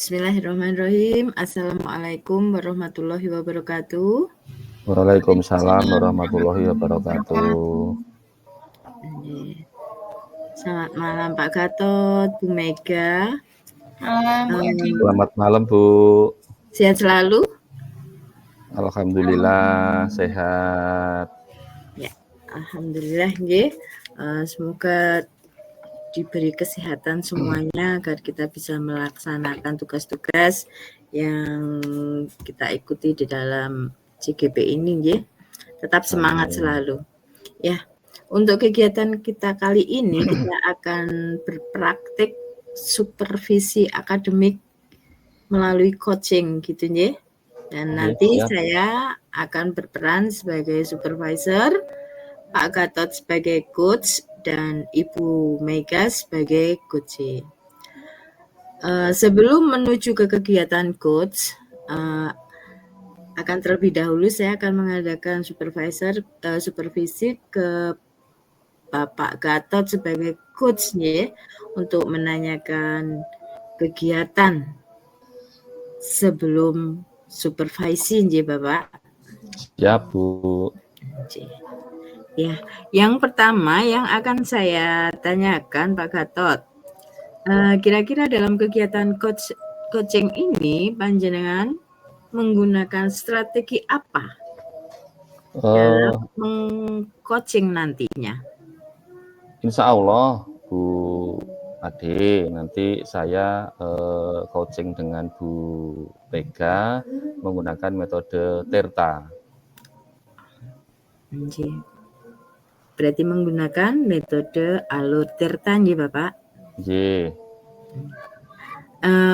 Bismillahirrahmanirrahim. Assalamualaikum warahmatullahi wabarakatuh. Waalaikumsalam warahmatullahi wabarakatuh. Selamat malam Pak Gatot, Bu Mega. Selamat malam Bu. Sehat selalu? Alhamdulillah sehat. Ya, alhamdulillah nggih. Semoga diberi kesehatan semuanya agar kita bisa melaksanakan tugas-tugas yang kita ikuti di dalam CGP ini nggih. Tetap semangat selalu. Ya, untuk kegiatan kita kali ini kita akan berpraktik supervisi akademik melalui coaching gitu nggih. Dan nanti saya akan berperan sebagai supervisor, Pak Gatot sebagai coach, dan Ibu Mega sebagai coach. Sebelum menuju ke kegiatan coach, akan terlebih dahulu saya akan mengadakan supervisi ke Bapak Gatot sebagai coachnya untuk menanyakan kegiatan sebelum supervisi nggih Bapak. Siap Bu. Ya, yang pertama yang akan saya tanyakan Pak Gatot, kira-kira dalam kegiatan coaching ini panjenengan menggunakan strategi apa dalam meng-coaching nantinya? Insya Allah Bu Ade, nanti saya coaching dengan Bu Mega menggunakan metode TERTA. Berarti menggunakan metode alur TERTA nggih Bapak? Nggih.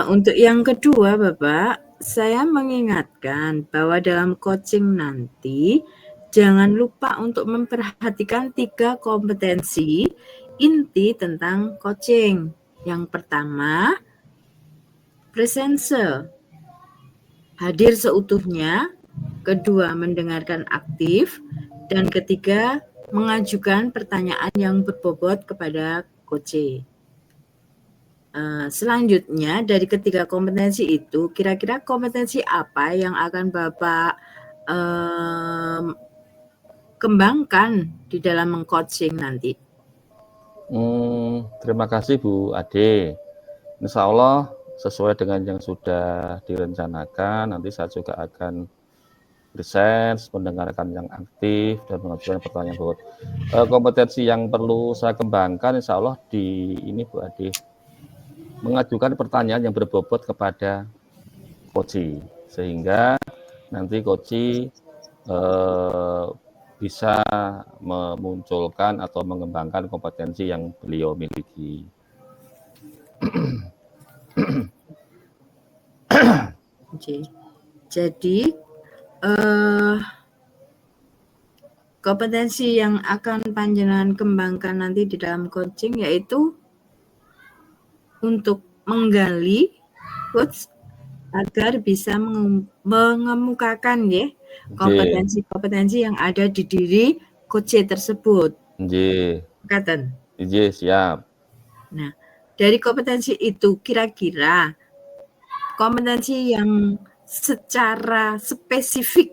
Untuk yang kedua Bapak, saya mengingatkan bahwa dalam coaching nanti jangan lupa untuk memperhatikan 3 kompetensi inti tentang coaching. Yang pertama, presence, hadir seutuhnya. Kedua, mendengarkan aktif. Dan ketiga, mengajukan pertanyaan yang berbobot kepada coach. Selanjutnya, dari ketiga kompetensi itu, kira-kira kompetensi apa yang akan Bapak kembangkan di dalam meng-coaching nanti? Terima kasih Bu Ade. Insya Allah sesuai dengan yang sudah direncanakan, nanti saya juga akan research, mendengarkan yang aktif, dan mengajukan pertanyaan bobot. Kompetensi yang perlu saya kembangkan insya Allah di ini Bu Ade, mengajukan pertanyaan yang berbobot kepada coach, sehingga nanti coach bisa memunculkan atau mengembangkan kompetensi yang beliau miliki. Jadi kompetensi yang akan panjenengan kembangkan nanti di dalam coaching yaitu untuk menggali coach agar bisa mengemukakan ya kompetensi-kompetensi yang ada di diri coach tersebut. Nggih. Katen. Nggih, siap. Nah, dari kompetensi itu kira-kira kompetensi yang secara spesifik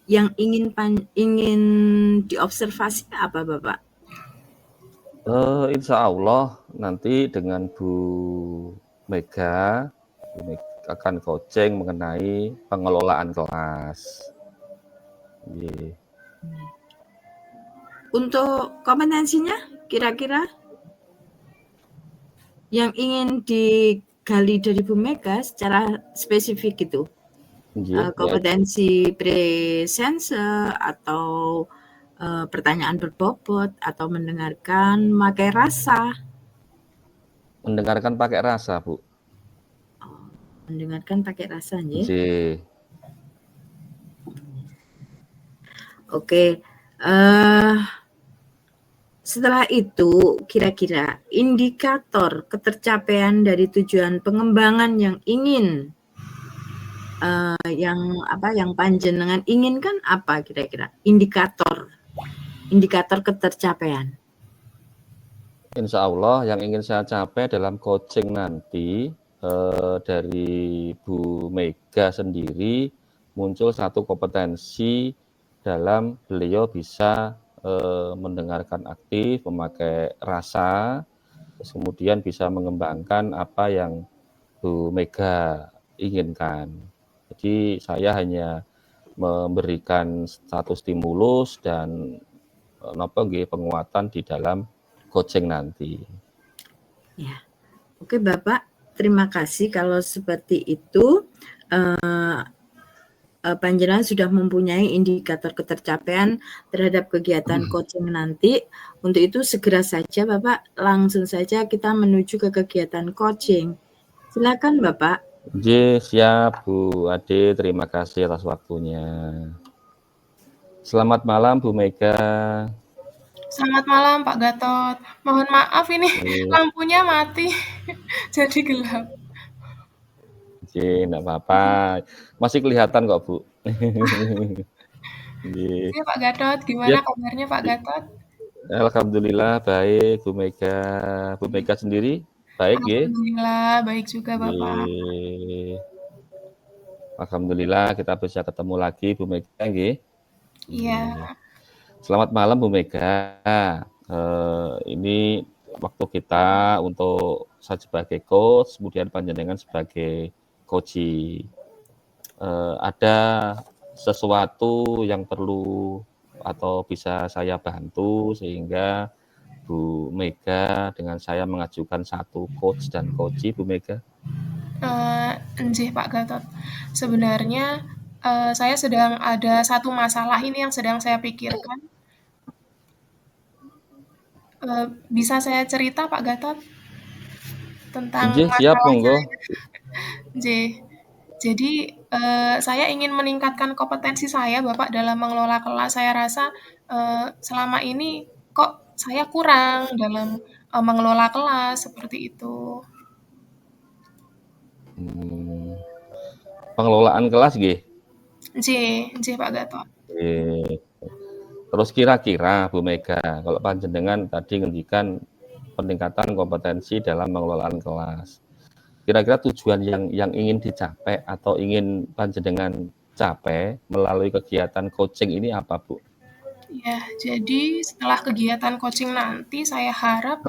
yang ingin diobservasi apa Bapak? Insya Allah nanti dengan Bu Mega akan coaching mengenai pengelolaan kelas. Yeah. Untuk kompetensinya kira-kira yang ingin digali dari Bu Mega secara spesifik itu? Kompetensi presence atau pertanyaan berbobot atau mendengarkan pakai rasa? Mendengarkan pakai rasa, Bu. Mendengarkan pakai rasa, ya? Oke. Setelah itu, kira-kira indikator ketercapaian dari tujuan pengembangan yang ingin yang panjenengan inginkan apa kira-kira indikator ketercapaian? Insya Allah yang ingin saya capai dalam coaching nanti dari Bu Mega sendiri muncul satu kompetensi dalam beliau bisa mendengarkan aktif, memakai rasa, terus kemudian bisa mengembangkan apa yang Bu Mega inginkan. Jadi saya hanya memberikan satu stimulus dan penguatan di dalam coaching nanti. Ya, oke Bapak, terima kasih kalau seperti itu. Panjenengan sudah mempunyai indikator ketercapaian terhadap kegiatan coaching nanti. Untuk itu segera saja Bapak, langsung saja kita menuju ke kegiatan coaching. Silakan Bapak. Oke, siap Bu Ade, terima kasih atas waktunya. Selamat malam Bu Mega. Selamat malam Pak Gatot. Mohon maaf ini lampunya mati, jadi gelap. Oke, enggak apa-apa. Masih kelihatan kok Bu. Oke Pak Gatot, gimana kabarnya Pak Gatot? Alhamdulillah baik Bu Mega. Bu Mega sendiri baik ya? Alhamdulillah baik juga Bapak. Alhamdulillah kita bisa ketemu lagi Bu Mega ya. Iya. Selamat malam Bu Mega. Ini waktu kita untuk saya sebagai coach, kemudian panjenengan sebagai coachee. Ada sesuatu yang perlu atau bisa saya bantu sehingga Bu Mega dengan saya mengajukan satu coach dan coachee Bu Mega? Enjih Pak Gatot. Sebenarnya saya sedang ada satu masalah ini yang sedang saya pikirkan. Bisa saya cerita Pak Gatot tentang siap monggo. J. Jadi saya ingin meningkatkan kompetensi saya Bapak dalam mengelola kelas. Saya rasa selama ini kok saya kurang dalam mengelola kelas seperti itu. Pengelolaan kelas nggih? Nggih Pak Gatot. Terus kira-kira Bu Mega, kalau panjenengan tadi ngendikan peningkatan kompetensi dalam pengelolaan kelas. Kira-kira tujuan yang ingin dicapai atau ingin panjenengan capai melalui kegiatan coaching ini apa, Bu? Ya, jadi setelah kegiatan coaching nanti saya harap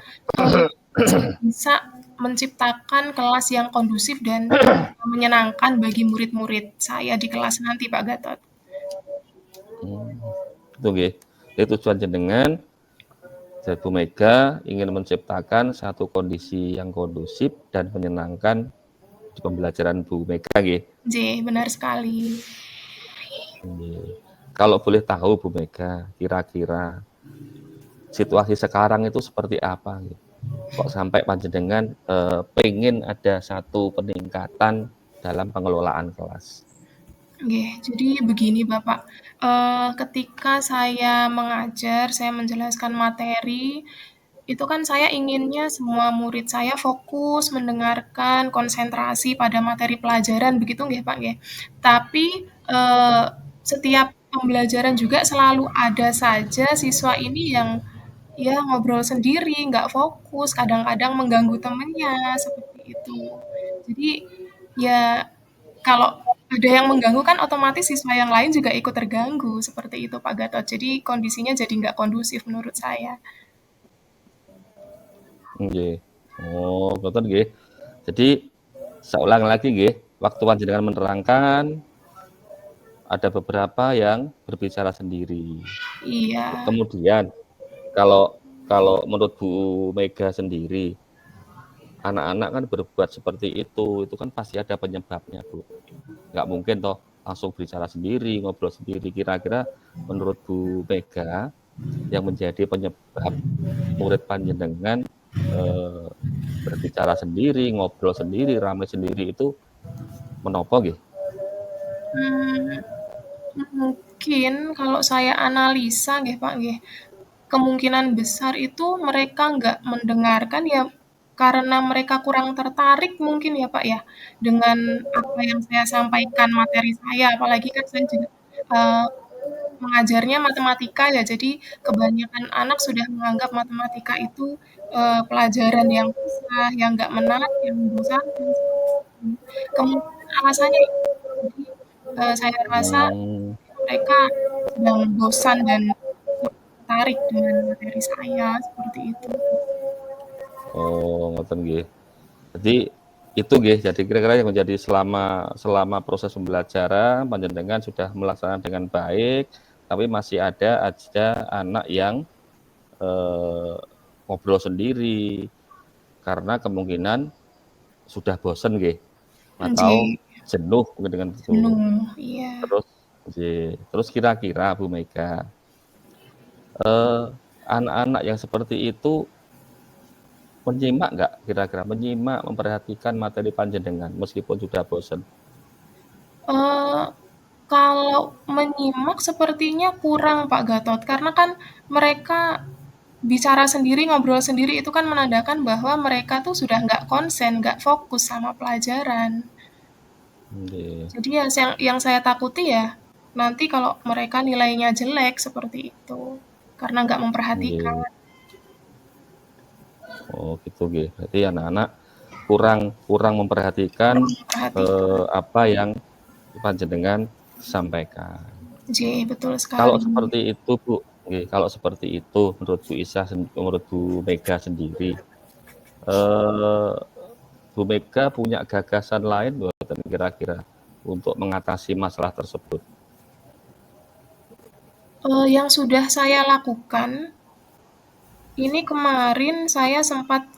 bisa menciptakan kelas yang kondusif dan menyenangkan bagi murid-murid saya di kelas nanti, Pak Gatot. Itu nggih. Jadi tujuan jenengan Bu Mega ingin menciptakan satu kondisi yang kondusif dan menyenangkan di pembelajaran Bu Mega nggih. Benar sekali. Kalau boleh tahu Bu Mega, kira-kira situasi sekarang itu seperti apa? Kok sampai panjenengan pengen ada satu peningkatan dalam pengelolaan kelas? Jadi begini Bapak, ketika saya mengajar, saya menjelaskan materi, itu kan saya inginnya semua murid saya fokus mendengarkan, konsentrasi pada materi pelajaran, begitu nggih Pak nggih. Tapi setiap pembelajaran juga selalu ada saja siswa ini yang ya ngobrol sendiri, nggak fokus, kadang-kadang mengganggu temennya, seperti itu. Jadi ya kalau ada yang mengganggu kan otomatis siswa yang lain juga ikut terganggu, seperti itu Pak Gatot. Jadi kondisinya jadi nggak kondusif menurut saya. Nggih. Oh, ngoten nggih. Jadi seulang lagi nggih, waktu panjenengan menerangkan ada beberapa yang berbicara sendiri. Iya. Kemudian kalau menurut Bu Mega sendiri, anak-anak kan berbuat seperti itu kan pasti ada penyebabnya, Bu. Nggak mungkin toh langsung bicara sendiri, ngobrol sendiri. Kira-kira menurut Bu Mega yang menjadi penyebab murid panjenengan berbicara sendiri, ngobrol sendiri, ramai sendiri itu menapa nggih? Mungkin kalau saya analisa nggih Pak nggih, kemungkinan besar itu mereka nggak mendengarkan ya karena mereka kurang tertarik mungkin ya Pak ya, dengan apa yang saya sampaikan materi saya, apalagi kan saya juga mengajarnya matematika ya, jadi kebanyakan anak sudah menganggap matematika itu pelajaran yang susah, yang nggak menarik, yang membosankan. Kemungkinan alasannya itu. Jadi, saya rasa Hmm, mereka sedang bosan dan kurang tertarik dengan materi saya, seperti itu. oh, ngoten nggih. Jadi itu nggih, jadi kira-kira yang menjadi selama selama proses pembelajaran panjenengan sudah melaksanakan dengan baik, tapi masih ada aja anak yang ngobrol sendiri karena kemungkinan sudah bosen nggih atau Nggih, jenuh mungkin dengan itu. jenuh, iya. Terus nggih, terus kira-kira Bu Mega, anak-anak yang seperti itu menyimak nggak kira-kira? Menyimak, memperhatikan materi panjenengan meskipun sudah bosen? Eee, Kalau menyimak sepertinya kurang Pak Gatot, karena kan mereka bicara sendiri, ngobrol sendiri itu kan menandakan bahwa mereka tuh sudah nggak konsen, nggak fokus sama pelajaran. Nggih, Jadi ya yang saya takuti ya, nanti kalau mereka nilainya jelek seperti itu, karena nggak memperhatikan, nggih. Oh gitu nggih. Berarti anak-anak kurang kurang memperhatikan, kurang memperhatikan. apa yang panjenengan sampaikan. J, betul Kalau sekali. seperti itu Bu, nggih, kalau seperti itu menurut Bu Isah menurut Bu Mega sendiri, eee, Bu Mega punya gagasan lain mboten kira-kira untuk mengatasi masalah tersebut? Yang sudah saya lakukan, ini kemarin saya sempat,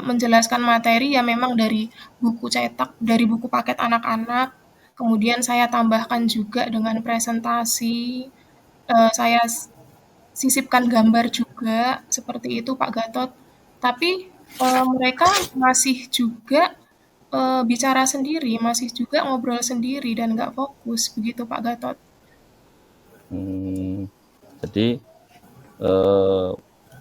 menjelaskan materi ya memang dari buku cetak, dari buku paket anak-anak, kemudian saya tambahkan juga dengan presentasi, saya sisipkan gambar juga, seperti itu Pak Gatot. Tapi, mereka masih juga, bicara sendiri, masih juga ngobrol sendiri dan nggak fokus, begitu Pak Gatot. Mmm, jadi, eee,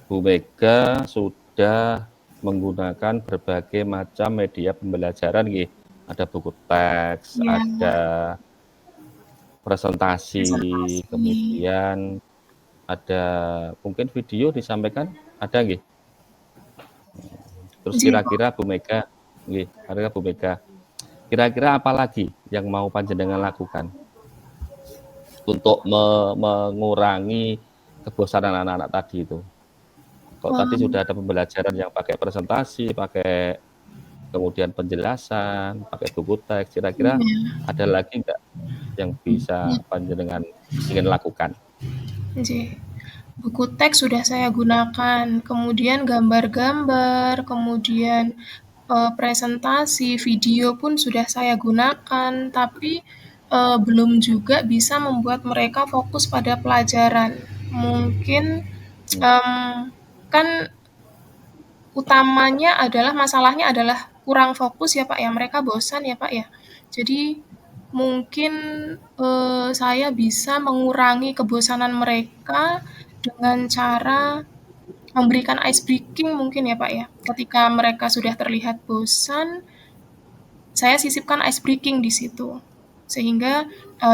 Bu Mega sudah menggunakan berbagai macam media pembelajaran nggih. Ada buku teks, Iya, ada presentasi, presentasi. kemudian ada mungkin video disampaikan, ada nggih? Terus J, kira-kira Bu Mega nggih, kira-kira Bu Mega, kira-kira apa lagi yang mau panjenengan lakukan untuk mengurangi kebosanan anak-anak tadi itu? Kalau tadi sudah ada pembelajaran yang pakai presentasi, pakai kemudian penjelasan, pakai buku teks, kira-kira iya, ada lagi nggak yang bisa panjenengan ingin lakukan? J. Buku teks sudah saya gunakan, kemudian gambar-gambar, kemudian presentasi, video pun sudah saya gunakan, tapi belum juga bisa membuat mereka fokus pada pelajaran. Mungkin Hmm. kan utamanya adalah masalahnya adalah kurang fokus ya Pak ya, mereka bosan ya Pak ya. Jadi mungkin saya bisa mengurangi kebosanan mereka dengan cara memberikan ice breaking mungkin ya Pak ya. Ketika mereka sudah terlihat bosan, saya sisipkan ice breaking di situ. Sehingga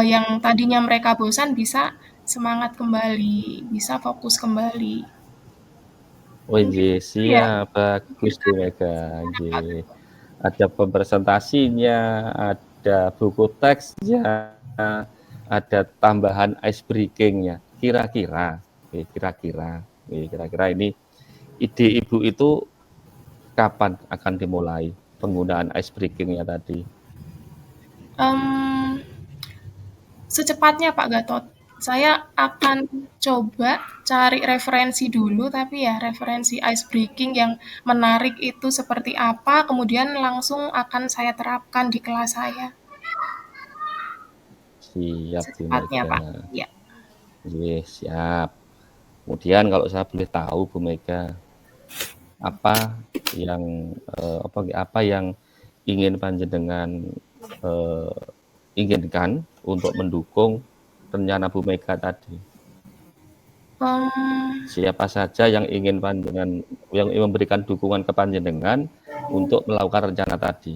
yang tadinya mereka bosan bisa semangat kembali, bisa fokus kembali. Oh Mungkin nggih, itu ya. siap, bagus Bu Mega, nggih. Ada presentasinya, ada buku teksnya, ada tambahan ice breaking-nya. Kira-kira, kira-kira ini ide Ibu itu kapan akan dimulai penggunaan ice breaking-nya tadi? Um, Secepatnya Pak Gatot. Saya akan coba cari referensi dulu, tapi ya referensi ice breaking yang menarik itu seperti apa, kemudian langsung akan saya terapkan di kelas saya. Siap Bu Secepatnya Mega. Pak. Ya. Nggih, siap. Kemudian kalau saya boleh tahu Bu Mega, apa yang apa yang ingin panjenengan eh, inginkan untuk mendukung rencana Bu Mega tadi? Um, Siapa saja yang ingin panjenengan yang memberikan dukungan ke panjenengan untuk melakukan rencana tadi?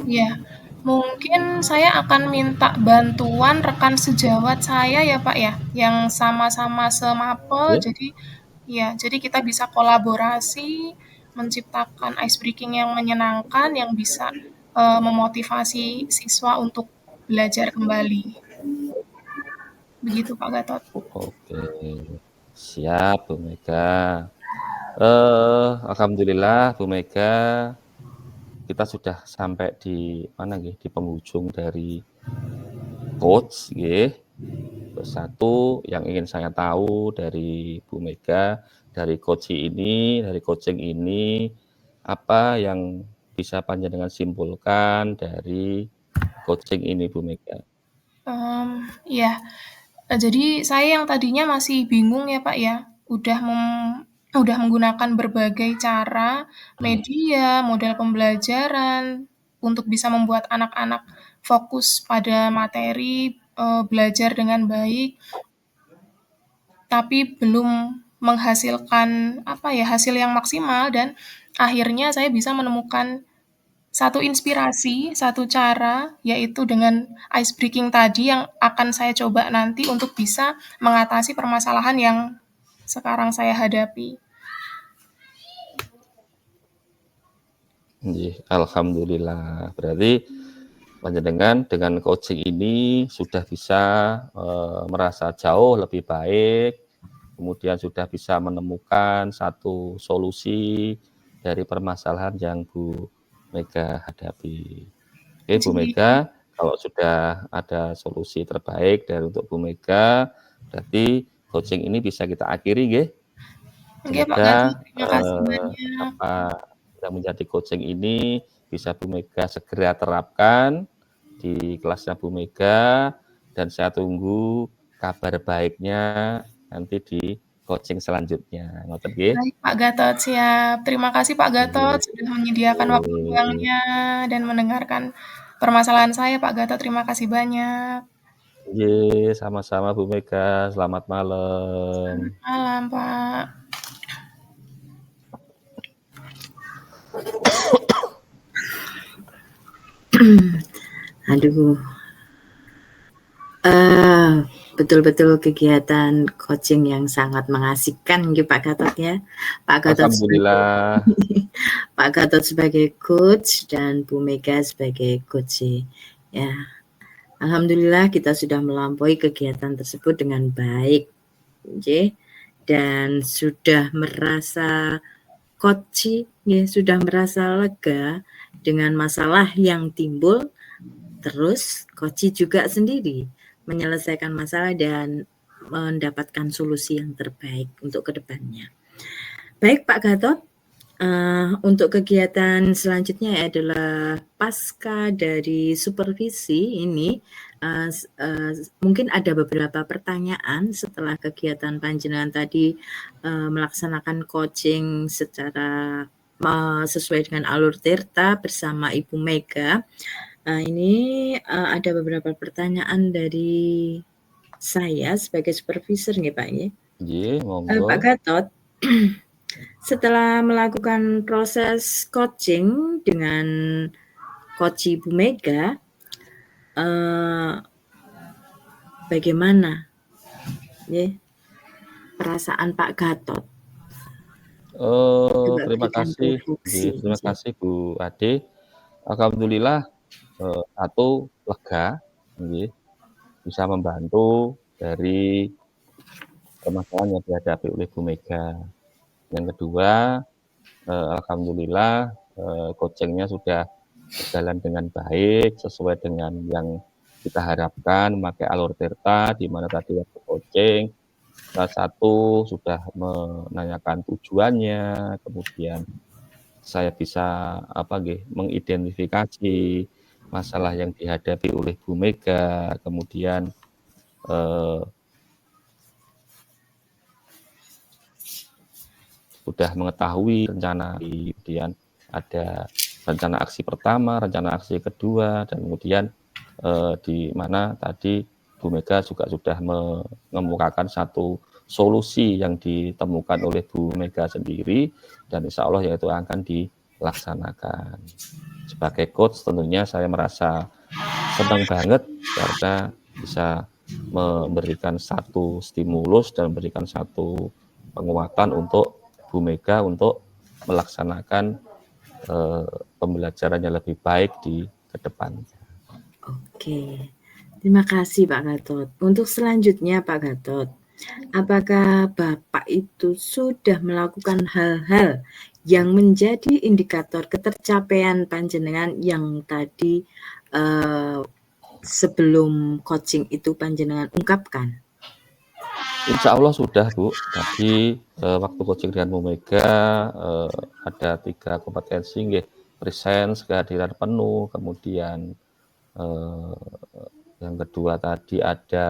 ya, mungkin saya akan minta bantuan rekan sejawat saya ya Pak ya, yang sama-sama semapel, Oke? jadi kita bisa kolaborasi, menciptakan ice breaking yang menyenangkan, yang bisa memotivasi siswa untuk belajar kembali. Begitu Pak Gatot. Oke, siap Bu Mega. Alhamdulillah Bu Mega, kita sudah sampai di mana nggih, di penghujung dari coach nggih. Terus satu yang ingin saya tahu dari Bu Mega, dari coaching ini, apa yang bisa panjenengan simpulkan dari coaching ini Bu Mega? Iya, jadi saya yang tadinya masih bingung ya Pak ya, udah menggunakan berbagai cara, media, model pembelajaran, untuk bisa membuat anak-anak fokus pada materi, belajar dengan baik, tapi belum menghasilkan, hasil yang maksimal, dan akhirnya saya bisa menemukan satu inspirasi, satu cara, yaitu dengan ice breaking tadi yang akan saya coba nanti untuk bisa mengatasi permasalahan yang sekarang saya hadapi. Alhamdulillah. Berarti panjenengan dengan coaching ini sudah bisa merasa jauh lebih baik, kemudian sudah bisa menemukan satu solusi dari permasalahan yang Bu Mega hadapi. Oke, Bu Mega, kalau sudah ada solusi terbaik dari untuk Bu Mega, berarti coaching ini bisa kita akhiri, nggih. Oke, Pak Semoga Gatot, terima kasih banyak. apa yang menjadi coaching ini bisa Bu Mega segera terapkan di kelasnya Bu Mega, dan saya tunggu kabar baiknya nanti di coaching selanjutnya. Ngoten nggih. Baik, Pak Gatot, siap. Terima kasih Pak Gatot sudah menyediakan waktu luangnya dan mendengarkan permasalahan saya, Pak Gatot. Terima kasih banyak. Nggih, sama-sama Bu Mega. Selamat malam. Selamat malam, Pak. Aduh, betul-betul kegiatan coaching yang sangat mengasihkan gitu Pak Gatot ya. Pak Gatot Alhamdulillah. Pak Gatot sebagai coach dan Bu Mega sebagai coach ya. Alhamdulillah kita sudah melampaui kegiatan tersebut dengan baik, dan sudah merasa coach ya, sudah merasa lega dengan masalah yang timbul. Terus coach juga sendiri menyelesaikan masalah dan mendapatkan solusi yang terbaik untuk kedepannya. Baik Pak Gatot, untuk kegiatan selanjutnya adalah pasca dari supervisi ini, mungkin ada beberapa pertanyaan setelah kegiatan panjenengan tadi melaksanakan coaching secara sesuai dengan alur tirta bersama Ibu Mega. Ini ada beberapa pertanyaan dari saya sebagai supervisor nih Pak ya. Monggo. Pak Gatot, setelah melakukan proses coaching dengan coach Ibu Mega, bagaimana ya perasaan Pak Gatot? Terima kasih Bu Ade. Alhamdulillah satu lega, bisa membantu dari permasalahan yang dihadapi oleh Bu Mega. Yang kedua, alhamdulillah coachingnya sudah berjalan dengan baik sesuai dengan yang kita harapkan, memakai alur tirta, di mana tadi waktu coaching salah satu sudah menanyakan tujuannya, kemudian saya bisa mengidentifikasi masalah yang dihadapi oleh Bu Mega, kemudian sudah mengetahui rencana, kemudian ada rencana aksi pertama, rencana aksi kedua, dan kemudian di mana tadi Bu Mega juga sudah mengemukakan satu solusi yang ditemukan oleh Bu Mega sendiri, dan insya Allah yaitu akan dilaksanakan. Sebagai coach tentunya saya merasa senang banget karena bisa memberikan satu stimulus dan memberikan satu penguatan untuk Bu Mega untuk melaksanakan pembelajarannya lebih baik di ke depan. Oke, terima kasih Pak Gatot. Untuk selanjutnya Pak Gatot, apakah Bapak itu sudah melakukan hal-hal yang menjadi indikator ketercapaian panjenengan yang tadi sebelum coaching itu panjenengan ungkapkan? Insya Allah sudah Bu. Tadi waktu coaching dengan Bu Mega ada 3 kompetensi, presence, kehadiran penuh, kemudian yang kedua tadi ada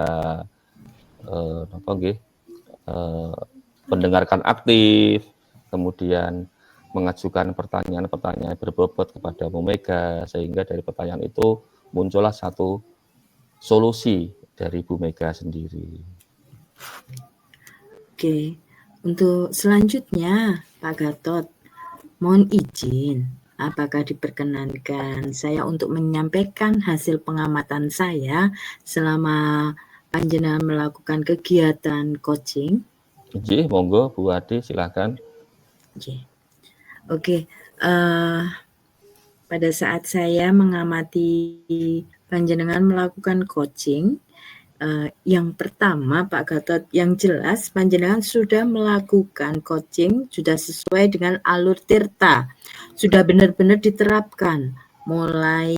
mendengarkan aktif, kemudian mengajukan pertanyaan-pertanyaan berbobot kepada Bu Mega, sehingga dari pertanyaan itu muncullah satu solusi dari Bu Mega sendiri. Oke, untuk selanjutnya Pak Gatot, mohon izin, apakah diperkenankan saya untuk menyampaikan hasil pengamatan saya selama panjenengan melakukan kegiatan coaching? Oke, monggo Bu Ade, silakan. Oke, pada saat saya mengamati panjenengan melakukan coaching, yang pertama Pak Gatot, yang jelas panjenengan sudah melakukan coaching, sudah sesuai dengan alur tirta, sudah benar-benar diterapkan, mulai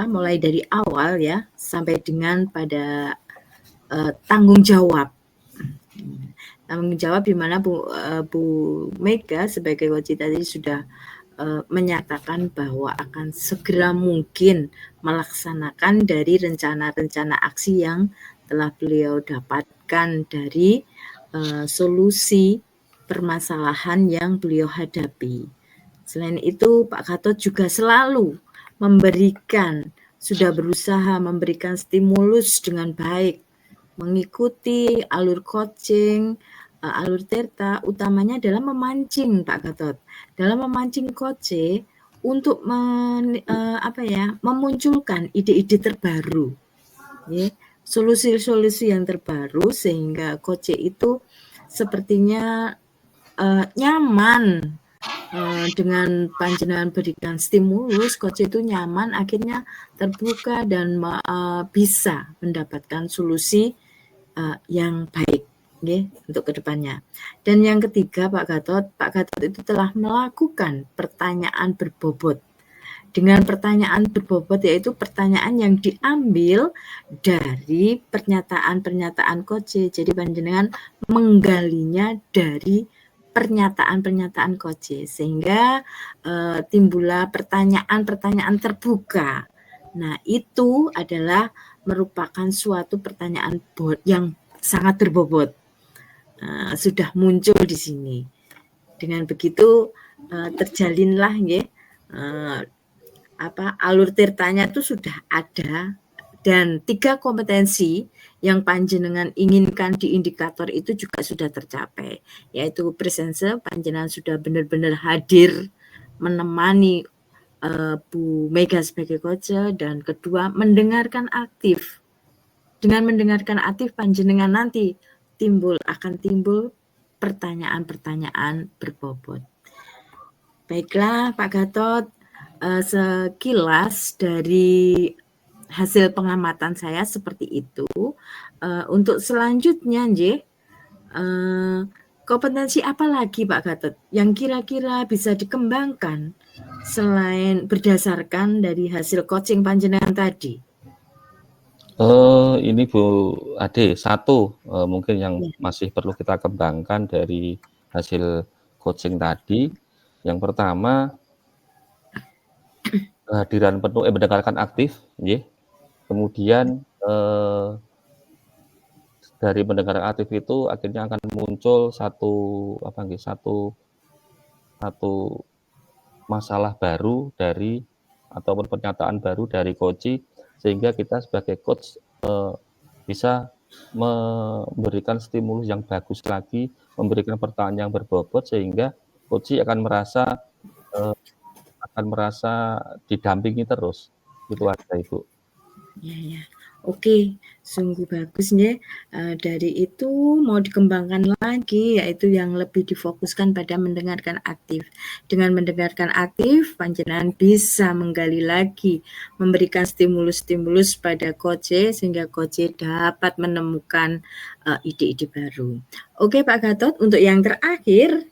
mulai dari awal ya, sampai dengan pada tanggung jawab. Tanggung jawab di mana Bu Mega sebagai coach tadi sudah menyatakan bahwa akan segera mungkin melaksanakan dari rencana-rencana aksi yang telah beliau dapatkan dari solusi permasalahan yang beliau hadapi. Selain itu, Pak Gatot juga selalu sudah berusaha memberikan stimulus dengan baik, mengikuti alur coaching, alur tirta, utamanya adalah memancing Pak Gatot. Dalam memancing coach untuk memunculkan ide-ide terbaru, ya, solusi-solusi yang terbaru sehingga coach itu sepertinya nyaman dengan panjenengan berikan stimulus, coach itu nyaman, akhirnya terbuka dan bisa mendapatkan solusi yang baik. Untuk kedepannya. Dan yang ketiga Pak Gatot itu telah melakukan pertanyaan berbobot. Dengan pertanyaan berbobot yaitu pertanyaan yang diambil dari pernyataan-pernyataan coach. Jadi panjenengan menggalinya dari pernyataan-pernyataan coach sehingga timbullah pertanyaan-pertanyaan terbuka. Nah, itu adalah merupakan suatu pertanyaan yang sangat berbobot. Sudah muncul di sini. Dengan begitu terjalinlah alur tirtanya itu sudah ada dan 3 kompetensi yang panjenengan inginkan di indikator itu juga sudah tercapai, yaitu presence, panjenengan sudah benar-benar hadir menemani Bu Mega sebagai coach, dan kedua mendengarkan aktif. Dengan mendengarkan aktif panjenengan nanti akan timbul pertanyaan-pertanyaan berbobot. Baiklah Pak Gatot, sekilas dari hasil pengamatan saya seperti itu. Untuk selanjutnya kompetensi apa lagi Pak Gatot yang kira-kira bisa dikembangkan selain berdasarkan dari hasil coaching panjenengan tadi? Ini Bu Ade, satu mungkin yang masih perlu kita kembangkan dari hasil coaching tadi. Yang pertama, kehadiran penuh, mendengarkan aktif, kemudian dari mendengarkan aktif itu akhirnya akan muncul satu masalah baru dari ataupun pernyataan baru dari coach, sehingga kita sebagai coach bisa memberikan stimulus yang bagus lagi, memberikan pertanyaan yang berbobot, sehingga coach akan merasa didampingi terus. Itu aja Ibu. Ya. Oke, sungguh bagus ya. Dari itu mau dikembangkan lagi, yaitu yang lebih difokuskan pada mendengarkan aktif. Dengan mendengarkan aktif, panjenengan bisa menggali lagi, memberikan stimulus-stimulus pada Koje sehingga Koje dapat menemukan ide-ide baru. Oke Pak Gatot, untuk yang terakhir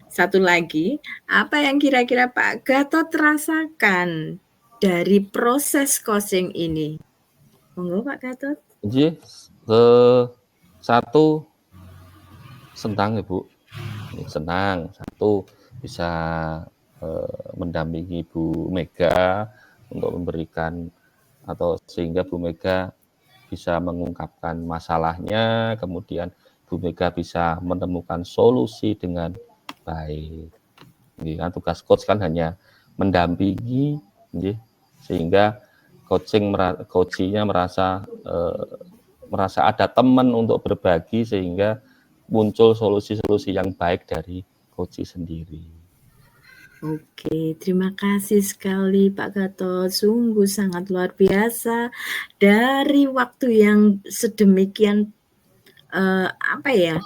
satu lagi, apa yang kira-kira Pak Gatot rasakan dari proses coaching ini? Monggo Pak Gatot. Jadi satu senang Ibu, senang. Satu bisa mendampingi Bu Mega untuk memberikan atau sehingga Bu Mega bisa mengungkapkan masalahnya, kemudian Bu Mega bisa menemukan solusi dengan baik. Kan tugas coach kan hanya mendampingi, sehingga coachingnya merasa ada teman untuk berbagi sehingga muncul solusi-solusi yang baik dari coach sendiri. Oke, terima kasih sekali Pak Gatot, sungguh sangat luar biasa dari waktu yang sedemikian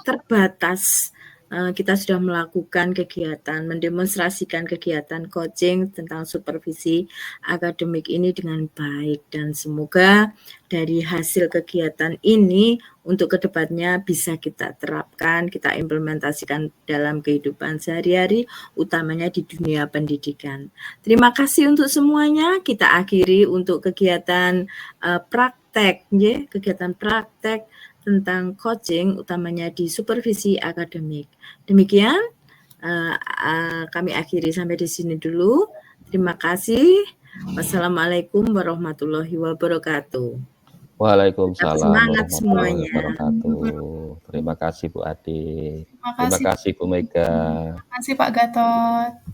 terbatas. Kita sudah melakukan kegiatan, mendemonstrasikan kegiatan coaching tentang supervisi akademik ini dengan baik, dan semoga dari hasil kegiatan ini untuk kedepannya bisa kita terapkan, kita implementasikan dalam kehidupan sehari-hari, utamanya di dunia pendidikan. Terima kasih untuk semuanya. Kita akhiri untuk kegiatan praktek, kegiatan praktek tentang coaching, utamanya di supervisi akademik. Demikian, kami akhiri sampai di sini dulu. Terima kasih. Wassalamualaikum warahmatullahi wabarakatuh. Waalaikumsalam warahmatullahi wabarakatuh. Terima kasih Bu Ade. Terima kasih Bu Mega. Terima kasih Pak Gatot.